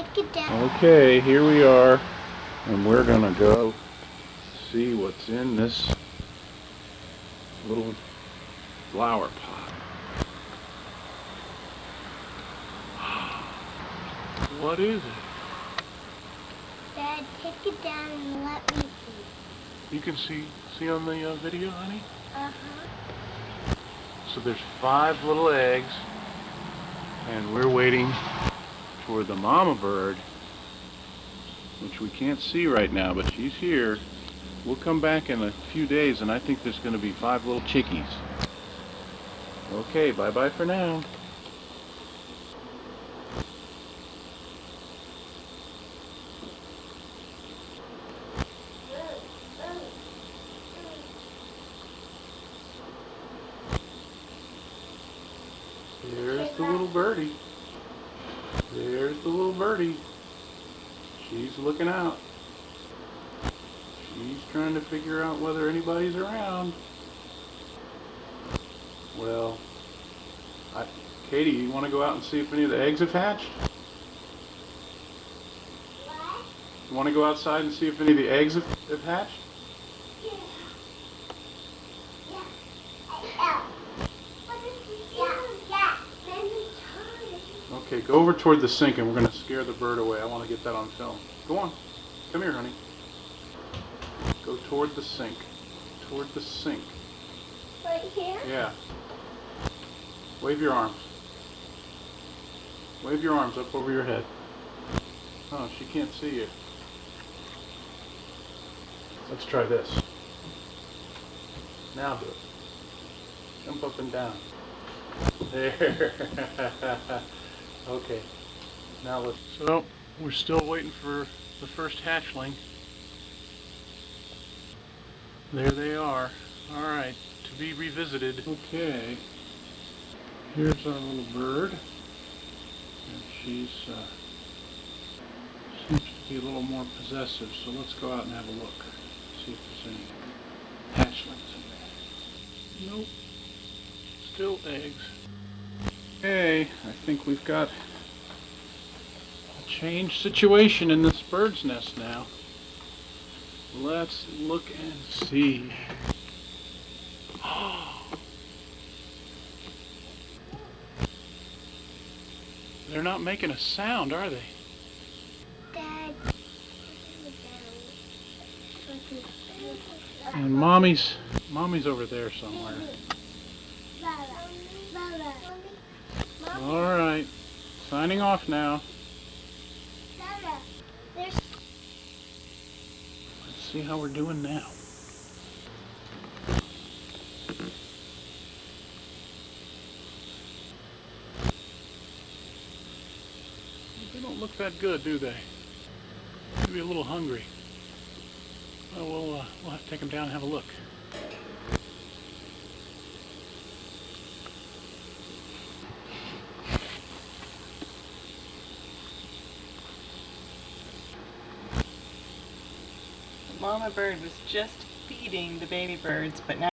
take it down. Okay, here we are, and we're gonna go see what's in this little flower pot. What is it? Dad, take it down and let me see. You can see on the video, honey? Uh-huh. So there's 5 little eggs, and we're waiting for the mama bird, which we can't see right now, but she's here. We'll come back in a few days, and I think there's going to be 5 little chickies. Okay, bye-bye for now. There's the little birdie. There's the little birdie. She's looking out. She's trying to figure out whether anybody's around. Well, Katie, you want to go out and see if any of the eggs have hatched? What? You want to go outside and see if any of the eggs have hatched? Yeah. Yeah. Yeah. What is he doing? Yeah. Then he turned. Okay, go over toward the sink and we're going to scare the bird away. I want to get that on film. Go on. Come here, honey. Go toward the sink. Toward the sink. Right here? Yeah. Wave your arms. Wave your arms up over your head. Oh, she can't see you. Let's try this. Now do it. Jump up and down. There. Okay. Now let's... So, we're still waiting for the first hatchling. There they are. Alright, to be revisited. Okay. Here's our little bird. And she's seems to be a little more possessive, so let's go out and have a look. See if there's any hatchlings in there. Nope. Still eggs. Okay, I think we've got a changed situation in this bird's nest now. Let's look and see. They're not making a sound, are they? Dad. And mommy's over there somewhere. All right, signing off now. Let's see how we're doing now. They don't look that good, do they? Maybe a little hungry. Well, we'll have to take them down and have a look. Mama bird was just feeding the baby birds, but now